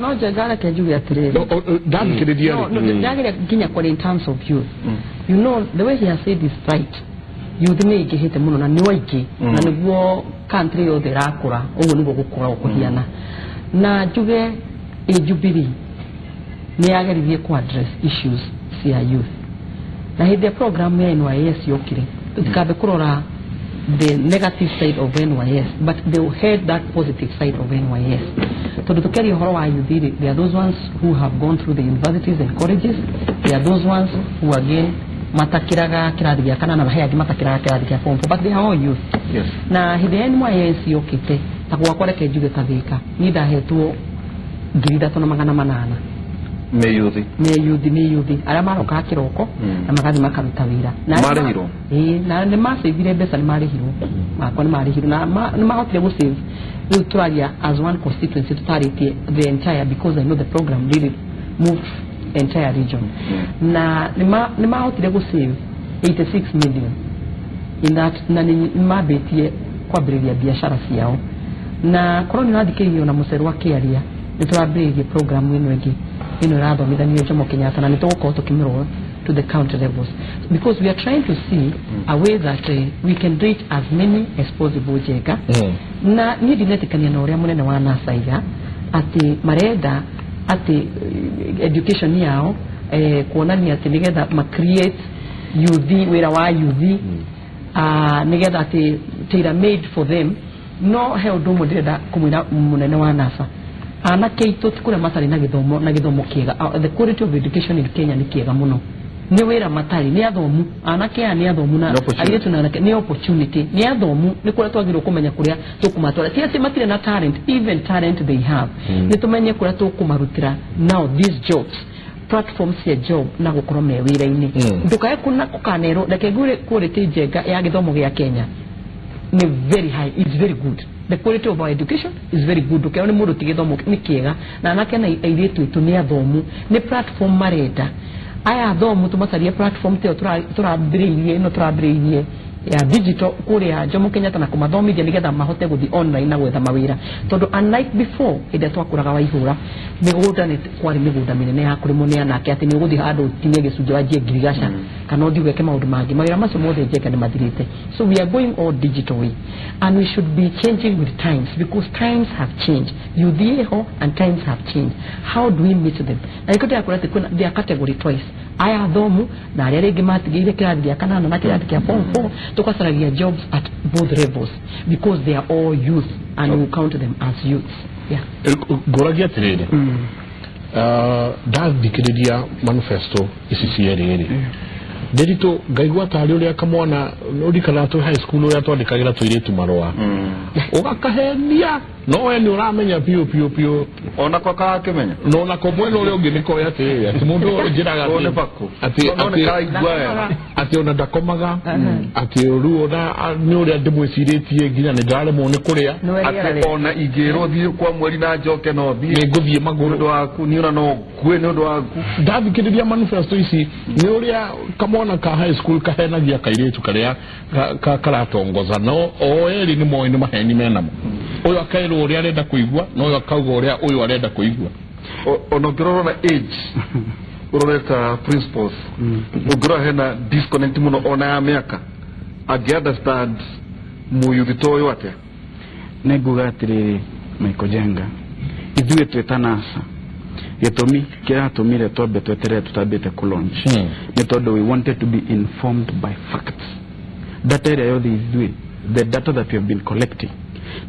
E: no jagara kejuya atiriri
A: ndathikiriria
E: no jagara ginya kwa in terms of youth you know the way he has said is right youth ni igihite muno na ni waiki na niguo country yothe rakura uguo niguo gukura kuhiana na juge Jubilee ni ageririe ku address issues cia youth na hidi program ya NYS yokire tutikabe kurora the negative side of NYS, but they will head that positive side of NYS. So to carry horror you did it, there are those ones who have gone through the universities and colleges, there are those ones who again matakiraga kiradi ya kana na haya matakiraga kiradi ya form 4, but they are all youth.
B: Yes.
E: Na hidi NYS yokite takwa kore ke juge kadika nida hetuo girida tona magana manana meyuthi ara maroka kiroko na magathi makaruta wira na
B: marehiro
E: na ne masevire besa ni marehiro makwa ni marehiro na mahotire go save Australia as one constituency to parity the entire, because I know the program really moved entire region na ni mahotire go save 86 million in that na ni mabetie kwa biria biashara ciao na koroni nadikiriyo na muserwa kiaria nitwambiririe program ino igi ino rather mithanio Jomo Kenyatta na nitoko tukimirwo to the county levels, because we are trying to see a way that we can reach as many as possible jega na ni dinetikania na uria munene wa NASA iga ati marenda ati education yao kuonania ati nigetha ma create youth wira wa youth nigetha ati tailor made for them no held do modeda kumwira munene wa NASA ana keito tikure matari na githomo kiega. The quality of education in Kenya ni kiega muno, ni wira matari ni athomu ana ke ani athomu na ayetu na ni opportunity ni athomu ni kure twagiro kumenya kuria tukumatwara tiasi matire na talent, even talent they have ni tumenye kuria tukumarutira now these jobs platforms ya job na gukoro me wira ini ndukae kuna kukanero dake gure quality jega ya githomo gya Kenya ni very high, it's very good. The quality of our education is very good. Okay, oni mudo tigithomo ni kiega na anake na airetu itu ni athomu ni platform mareda aya athomu tumasarie platform te turabiririe no turabiririe ya digital kuri ya Jomo Kenyatta na kumathomithia nigetha mahote guthi online na gwetha mawira tondu unlike before ide twakuraga waihura migunda ni kwari migunda minene ya kuri munia nake ati ni guthi handu tinye gicunje wa ngirigasha kana uthi weke maundu mangi mawira macio mothe njeka ni mathirite. So we are going all digital way and we should be changing with times, because times have changed. Youth and times have changed. How do we meet them? Na ikote ya kurate kuna they are category twice. Aya athomu na aria ringi matigire kiradi ya kanana na kiradi kia form 4 tukasaragia jobs at both levels, because they are all youth and we count them as youths. Yeah.
A: Goragia tirede. Da dikiridia manifesto isisiere. Derito gaigwa tali uri akamwana uri kana to high school uri atwandikagira tuiretu marwa. Ugakahenia no eni uramenya pio
B: ona kwa kakemenya
A: no na ko mweno uri ungi niko yate ati mundu ujiraga
B: one pako
A: ati ati ona dakomaga ati uru ona ni uri ndimwiciretie nginya ni ndare mu ni kuria
B: ati ona igero thie kwa mweri na njoke no thie
A: ni nguthie maguru
B: waku ni ona no kwe ni ndo waku
A: ndathikiriria manifesto ici ni uria kamona ka high school kahenagia kairetu karia karatongoza no o eri ni moyo ni maheni menamo uyu akairo uria arenda kuigwa no uyu akauga uria uyu arenda kuigwa
B: onogiroro na age uroreta principles ugira hena disconnect muno ona ya miaka agi understand muyuthito uyu atia
C: neguga atiri Michael Jenga ithuĩ twĩta NASA gĩtũmi kĩratũmire twambe tweterere tutambĩte kulaunch nĩ tondũ we wanted to be informed by facts. Data ĩrĩa yothe ithuĩ, the data that we have been collecting,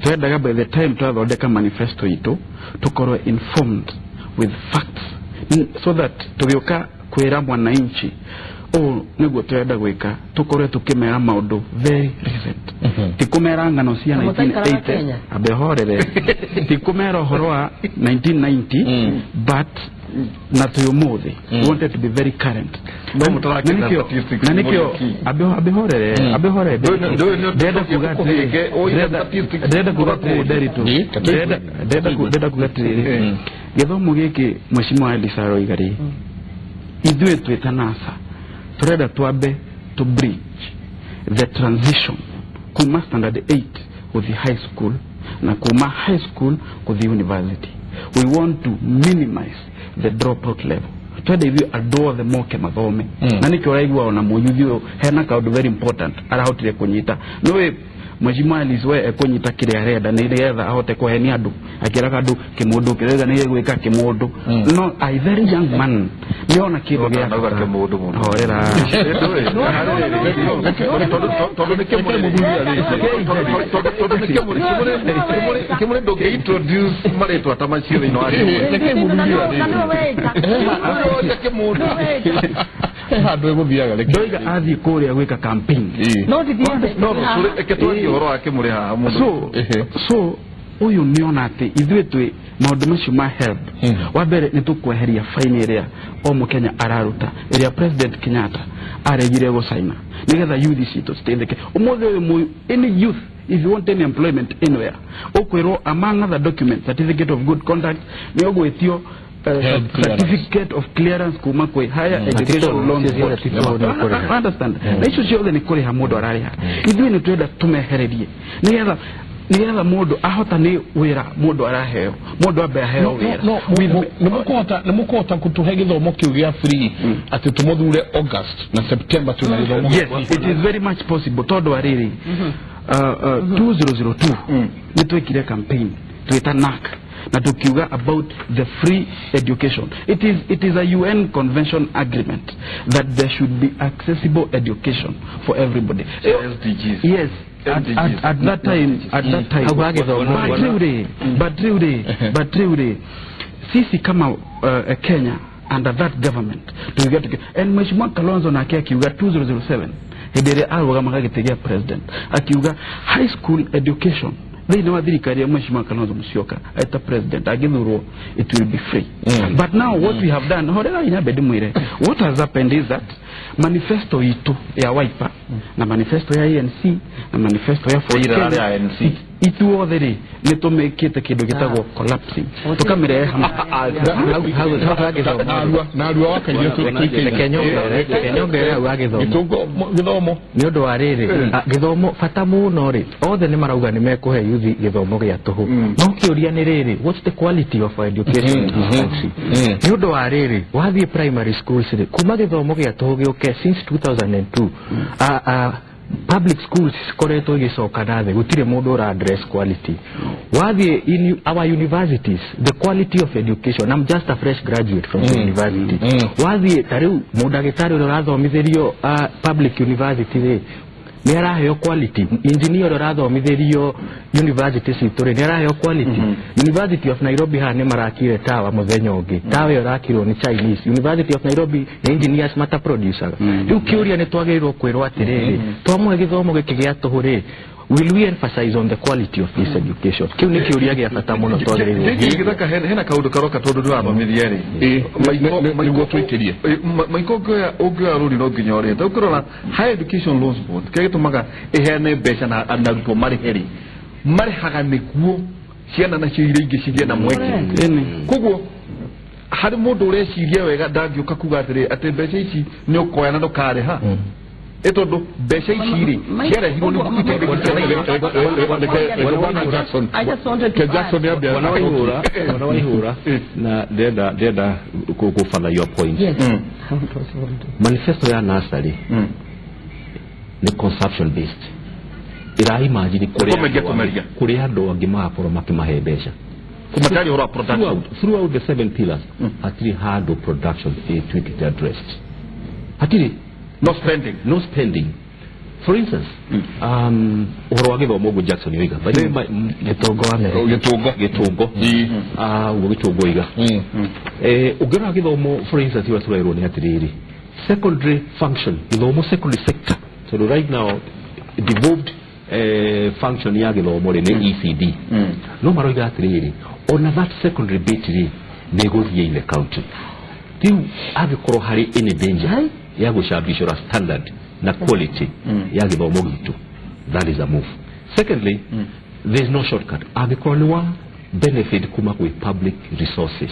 C: twendaga by the time twathondeka manifesto itu tukorwo informed with facts, so that tugĩũka kwĩra mwananchi niguo twenda gwika tukorwe tukimera maundu very recent tikumera ngano cia 1980 abehorere tikumera horo wa 1990 but na tuyumuthi wanted to be very current
B: no mutarake na statistics
C: na nikio abehorere deda kugatiri githomo giki mheshimiwa Elisaro Igari ithuĩ twĩta NASA tureda tuabe to bridge the transition kuma standard 8 with the high school na kuma high school with the university. We want to minimize the dropout level. Twede hivi adore the moke mathome na nikio raigwa ona muyuthio hena kaundu very important ara hotire kunyita no we Mheshimiwa Alizwe ekonyita kire arenda ni getha ahote kuhenia andu akiraga andu kimundu kirega ni gwika kimundu no a very young man niona kitu gya kimundu horera
B: kimure ndoge introduce mareto atamashiro ino ari
A: hado eguthiaga reke
C: ndoiga athi kuria gwika campaign
E: no ndiende
B: no eketoni horo akimure ha mundu
C: so uyu niona ati ithuĩ twĩ maũndũ macio ma help wa mbere nĩ tũkweheria faini ĩrĩa o mũkenya araruta ĩrĩa President Kenyatta aregire gũcaina nĩgetha youth citũ citeithĩke ũmũthĩ ũyũ any youth if you want any employment anywhere ũkwĩrwo among other documents certificate of good conduct nĩ ũgwĩtio certificate of clearance kuma kwe higher education loans understand na icio ciothe nĩ kũrĩha mũndũ ararĩha ithuĩ nĩ twenda tũmehererie nĩgetha mũndũ ahota nĩ wĩra mũndũ araheo mũndũ ambe aheo wĩra
A: nĩ mũkũhota kũtũhe gĩthomo kĩu gĩa free atĩ tũmũthure August na September twĩna gĩthomo
C: yes it is very much possible tondũ arĩrĩ 2002 nĩ twĩkire campaign twĩta NAC na tukiuga about the free education. It is a UN convention agreement that there should be accessible education for everybody.
B: SDGs.
C: Yes. At that time but really sisi kama Kenya under that government to get and Mheshimiwa Kalonzo na akiuga 2007 hidere aroga magagitegea president akiuga high school education they know thirikari ya Mheshimiwa Kalonzo Musyoka as the president agithurwo it will be free but now what we have done horera inyabedi mwire what has happened is that manifesto itu ya Wiper na manifesto ya ANC na manifesto ya Ford
B: ANC
C: itu othere nitumekite kindu gitagwo collapsing tukamire
A: na arua wakanyire
E: kenyongera githomo ni undu wa riri githomo fata muno ri othe ni marauga ni mekuhe yuthi githomo gia tuhu no kiuria ni riri what's the quality of education in this country ni undu wa riri wathie primary schools ri kuma githomo gia tuhu gioke since 2002 public schools koreto gicoka nathe gutire mundu ura address quality wathie in our universities the quality of education I'm just a fresh graduate from the university wathie tariu mudagitari ura rathomithirio public university ni araheo quality engineer ura rathomithirio university citore ni araheo quality University of Nairobi ha ni marakire tawa muthenya ungi tawa yo rakirwo ni Chinese University of Nairobi engineers mata producer riu kiuria ni twagirwo kwirwo atiriri twamwe githomo giki gia tuhuri will we emphasize on the quality of this education kiu ni kiuria gia bata muno twagirwo
B: githaka hena kaundu karoka tondu ndu athomithia ri
A: maiko twitirie
B: maiko ngoya ruri no nginya ori tukurora higher education loans board kegitumaga ihene mbeca na anarutwo mariheri marihaga niguo ciana na ciire ingi cigie na mweke koguo hari mundu ureciria wega ndangĩũka kuga atĩrĩ atĩ mbeca ici nĩ ũkoya na ndũkarĩha ĩtondũ mbeca ici rĩ ciarehirwo nĩ
A: Jackson
D: wanawaihura na ndenda kufanya your point manifesto ya nursery ni consumption based ira imagine kuria andu angi makorwo makimahe mbeca
B: kumakari ora production
D: throughout the 7 pillars atiri hard production to addressed atiri no spending for instance uhoro wa githomo go Jackson yoiga by gitungo gitungo iga ugera githomo for instance wa turero ni atiriri secondary function githomo secondary sector so right now devolved function ya githomo ni ECD no maroiga atiriri on that secondary bit negotiate in the country tiu agikorwo hari any danger ya gushabishora standard na quality ya githomo gitu that is a move secondly there is no shortcut agikorwo benefit kuma kwa public resources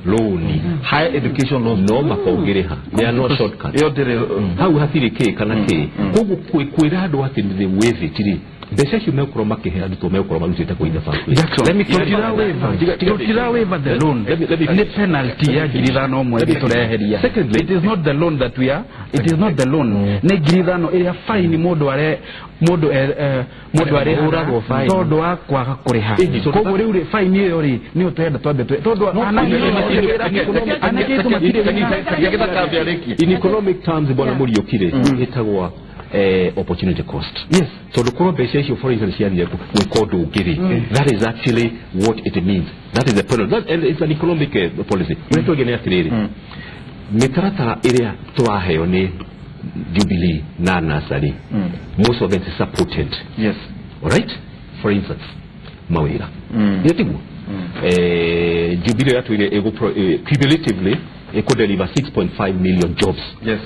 D: loan
B: higher education loans
D: no makongereha there are no shortcuts
B: yo dire
D: how hathiri ke kana ke kugu kwira ndo ati the way tiri mbeca icio megũkorwo makĩhe arutwo megũkorwo marutĩte kũiga family.
C: Let me totira waiver the loan. Ni penalty ya girithano mwezi tureheria. It is not the loan that we are. It is not the loan. Ni girithano ĩrĩa fine mũndũ arehũragwo fine tondũ wa kwaga kũrĩha. Koguo rĩu rĩ fine ĩyo rĩ nĩ ũtwenda twambe tondũ
D: in economic terms bwana Muriukire ĩtagwo opportunity cost.
C: Yes.
D: So the core basis for instance here we call to giri. That is actually what it means. That is the penalty. And it's an economic policy. We're talking about it. Mitarata area tuaheo ni Jubilee na Nasari. Most of it is supported.
B: Yes.
D: All right. For instance, Mawira. Yetibu. Jubilee actually cumulatively it could deliver 6.5 million jobs.
B: Yes.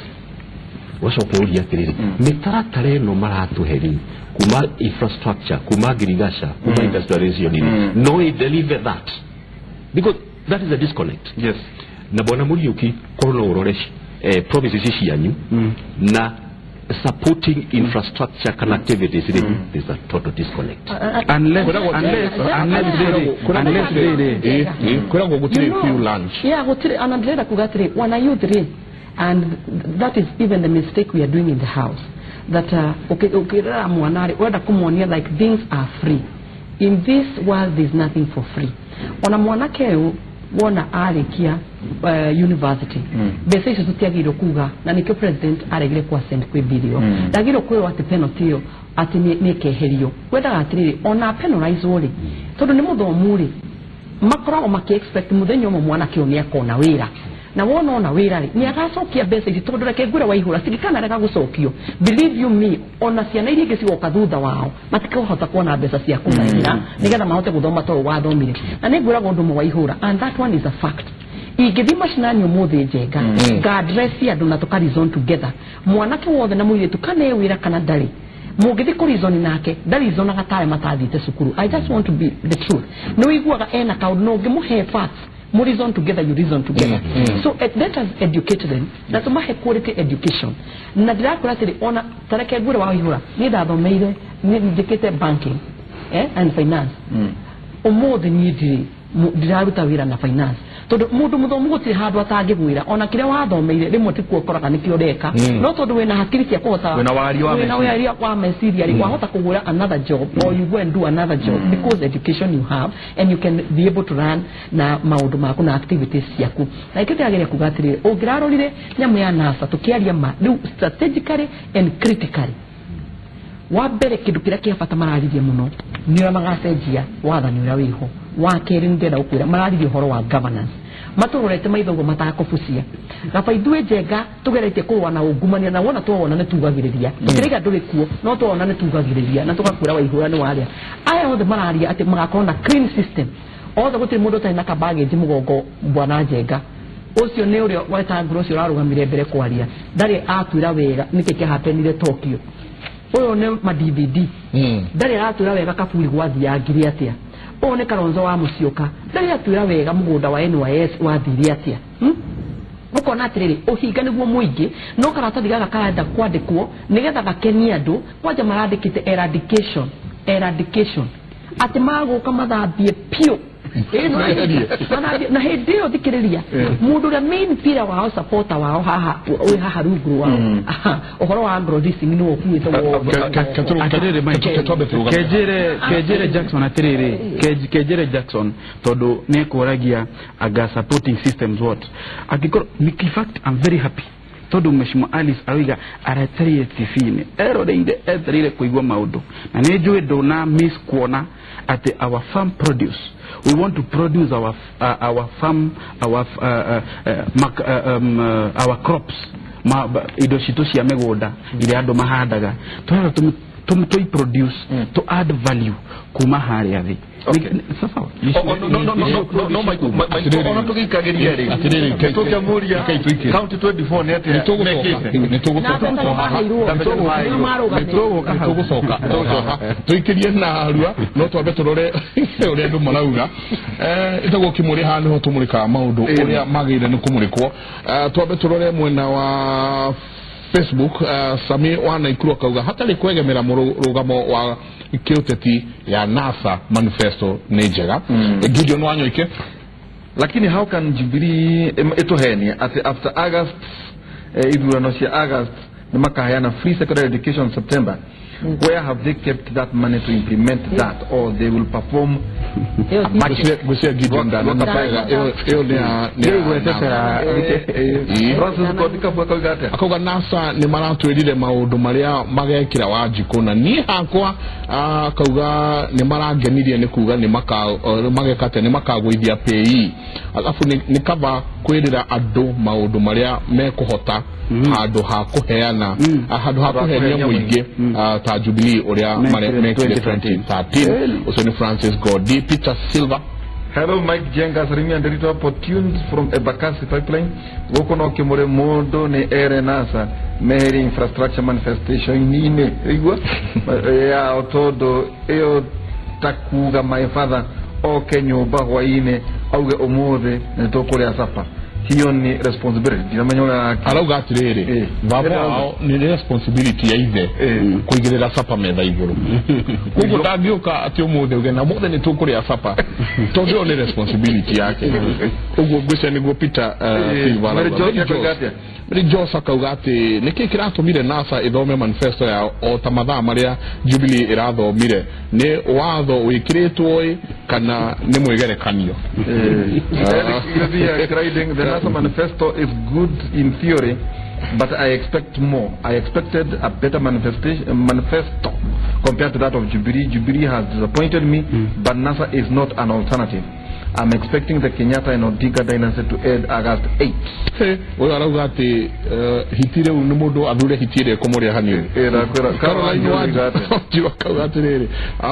D: Washo kuulia kiriri mitaratara eno maratuheri kuma infrastructure kuma girigasha kuma industrialization no it deliver that because that is a disconnect.
B: Yes.
D: Na bwana Muriuki kono uroresh promises yanyu na supporting infrastructure connectivity is a total disconnect.
C: Unless
A: kuna gutire few lunch
E: gutire anandreda kugatire wana youth and that is even the mistake we are doing in the house, that ukirara mwanari wenda kumuonia like things are free. In this world there's nothing for free. Ona mwanake wona arikia university bese icio tutiagirwo kuga na nikio president aregire kwa send kwe video dagiro kwe ati penalty yo ati ni keherio wenda atiriri ona penalize uri tondu ni muthomu ri makoragwo maki expect muthenya umwe mwanake unia kona wira na wona ona wira ri ni agacokia mbeca ici tondu reke ngure waihura sirikana rega gucokio. Believe you me, ona ciana iria ingĩ cigoka thutha wao matikahota kuona mbeca cia kũmaina nigetha mahote guthoma toro wathomire na nĩ ngwĩraga ũndũ ũmwe waihura, and that one is a fact. Ingĩthi mashinani ũmũthĩ njenga ga address andũ na tũka reason together mwanake wothe na mũirĩtu kana ewĩra kana ndarĩ mũngĩthi kũ reason nake ndari reason agatare matathite cukuru. I just want to be the truth. Nĩ wĩiguaga ena kaũndũ no ngĩmũhe facts more reason together, you reason together. So let us educate them. Na tumahe quality education. Na ndĩrakora atĩrĩ ona tareke ngure wa ihura nĩ ndathomeire nĩ ndikĩte banking and finance. Ũmũthĩ niĩ ndiraruta wĩra na finance tondu mũndũ mũthomu gũtirĩ handũ atangĩgwĩra ona kĩrĩa wathomeire rĩmwe ti kuo ũkoraga nĩkĩo ũreka no tondu wĩna hakiri cia kũhota wĩna waria wa meciria rĩ wahota kũgũra another job or you go and do another job because education you have and you can be able to run na maũndũ maku na activities ciaku. Na ikĩte ageria kuga atĩrĩrĩ ũngĩrarorire nyamũ ya NASA tũkĩaria ma rĩu strategically and critically wa mbere kĩndũ kĩrĩa kĩa bata mararirie mũno nĩ ũrĩa magacenjia wathani ũrĩa wĩho. Wa kerĩ ndĩrenda gũkwĩra mararirie ũhoro wa governance matũrorete maitho ũguo matakũbucia gaba ithuĩ njenga tũgeretie kũrũa na ungumania na wona twona nĩ tugagĩrĩria tũkĩrĩga ndũrĩ kuo no twona nĩ tugagĩrĩria na tũgakwĩra waihũra nĩ warĩa aya othe mararia atĩ magakorwo na clean system othe gũtirĩ mũndũ ũtarĩ na kabagĩnji mũgongo bwana njenga ũcio nĩ ũrĩa weta ngoro ũcio ũrarũgamire mbere kwaria ndarĩ atwĩra wega nĩkĩ kĩahapenire Tokyo ũyũ nĩ ma DVD ndarĩ atwĩra wega kaburi gwathiangire atĩa o ne Kalonzo wa Musyoka ndari atwira wega mugunda wa NYS wathire atia ukona atiriri uhinga niguo muingi no karatathi gaga karenda kwandikwo nigetha gakenia andu kwanja marandikite eradication ati maguka mathambie pio na hindi ĩyo thikĩrĩria mũndũ ũrĩa main pillar wao supporter wao haha wĩ haha rungu wao ũhoro wa agrodising nĩ ũkuĩte
C: kejere Jackson atĩrĩrĩ kejere Jackson tondũ nĩ kũragia aga supporting systems what akikorwo in fact I'm very happy tondũ Mheshimiwa Alice Awiga aratarire TV-inĩ eroreire kũigua maũndũ na nĩ njũĩ ndona miss kuona at our farm produce. We want to produce our farm, our crops. Indo citu cia migunda iria andu mahandaga twara to produce to add value kuma haria thi sasa
B: no ona tukikageria ri tukia muria count 24 nete
A: nitugucoka tuikirie na arua no twambe turore uria andu marauga itagwo kimuri hana ho tumurika maundu uria magire ni kumurikwo twambe turore mwena wa Facebook Sami wana ikuru kauga hatari kwegemera murugamo wa kiuteti ya NASA manifesto nejega Gideon Wanyoike.
B: Lakini how can Jubilee etoheni after August iduranosia August namakahayana free secondary education September? Where have they kept that money to implement that, or they will perform
A: magic? Gideon akoga NASA ni maratwirire maundu maria magekira wajiko na ni hakwa kauga ni marangenirie ni kuga ni magekate ni makagwithia PE alafu ni kaba kwirira andu maundu maria mekuhota handu ha kuheana handu ha kuheania muingi ta Jubilee uria mekire 2013 usoni Francis Godi Peter Silva.
B: Hello Mike Jenga Sarimi and Rito opportunities from Ebakasi pipeline wokono kimore mondo ne ere NASA meheri infrastructure manifestation nine igwa ya otodo eo takuga my father o kenyoba waine auge omode ne tokore asapa hiyo ni responsibility dinamanyona
A: alauga atirere babo ni responsibility ya ithe kuigirira sapa metha iguru kugo tangioka ati omode ugena mothe ni tukuri asapa todio ni responsibility yake ugo gwese ni go Peter Silva Mary Josa kauga ati niki kiratumire NASA ithome manifesto ya otamatha maria Jubilee irathomire ni watho wikiritwo kana ni mwigerekanio
B: the NASA manifesto is good in theory, but I expect more. I expected a better manifesto compared to that of Jubilee. Jubilee has disappointed me, but NASA is not an alternative. I'm expecting the Kenyatta and Odinga dynasty to end August 8th.
A: Hey, we are going to hitire unumodo adure hitire komori hani.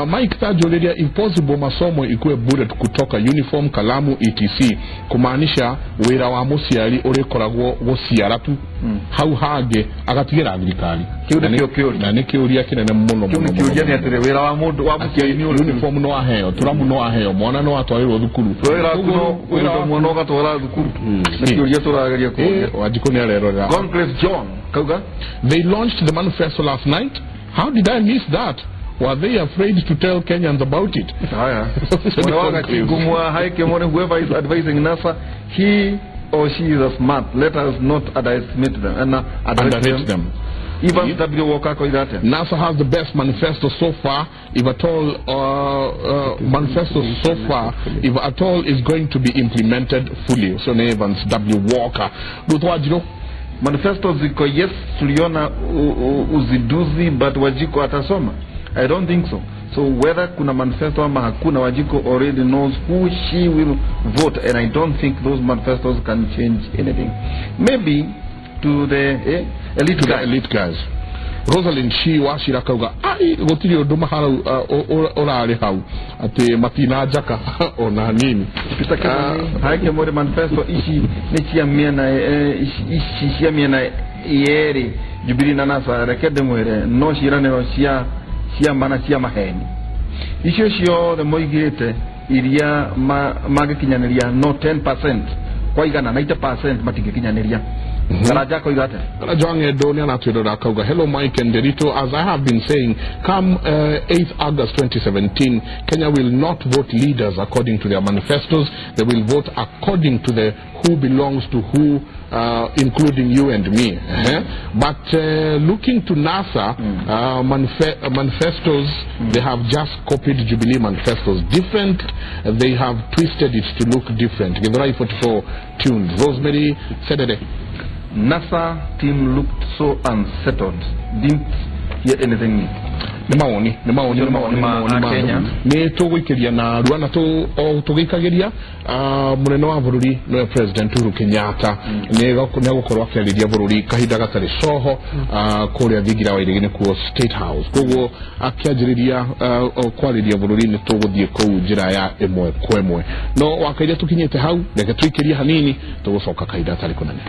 A: Mike tajoleria impossible masomo ikuwe bullet kutoka uniform kalamu etc. kumaanisha wira wa musiari uri koragwo gociara tu hau hage agatigira agirikari. Na nikiuria kinene muno muno.
B: Kiuria ni atire wira wa mundu wa musiari ni
A: uniform no aheo turamu no aheo mwana no atwarirwo thukuru.
B: Mwonoga tora dhukuru nikiuria torageria ko
A: wajikoni arerora
B: Congress John kauga
A: they launched the manifesto last night. How did I miss that? Were they afraid to tell Kenyans about it?
B: Haya mwonoga kigumwa haike mone whoever is advising NASA he or she is a smart. Let us not underestimate them and underrate them. Even W Walker koidate
A: NASA has the best manifesto so far, if at all if at all is going to be implemented fully. So Evans W Walker Dutwajiro
B: manifesto ziko yes tuliona uziduzi but Wajiko atasoma. I don't think so. So whether kuna manifesto ama hakuna, Wajiko already knows who she will vote, and I don't think those manifestos can change anything. Maybe to the elite guys.
A: Rosalind Shi washira kauga ai gotiri undu maharu orari hau ati matina jaka ona nini
B: pitaka haike more manifesto ishi nichia miena ishi miena yeri Jubilee na NASA rekede mwere no shirane no cia mana cia maheni icio cio the moigite iria magikinyaniria no 10% kwa igana 90% matigikinyaniria.
A: Hello Mike and Derito, as I have been saying, come 8th August 2017, Kenya will not vote leaders according to their manifestos. They will vote according to the who belongs to who, including you and me. But looking to NASA manifestos, they have just copied Jubilee manifestos. Different, they have twisted it to look different. Githurai 44 tuned. Rosemary Sedede.
B: NASA team looked so unsettled. Didn't hear anything.
A: Ni maoni ni tuguikiria na ruana tugikagiria munene wa bururi no president Uhuru Kenyatta ni gukorwo akiriria bururi kahinda gatari coho kuria thigira wa irigine ku State House koguo akianjiriria kwariria bururi ni tuguthie ku njira ya imwe kwemwe no wakaire tukinyete hau reke tuikiria hanini tugucoka kahinda tari kunene.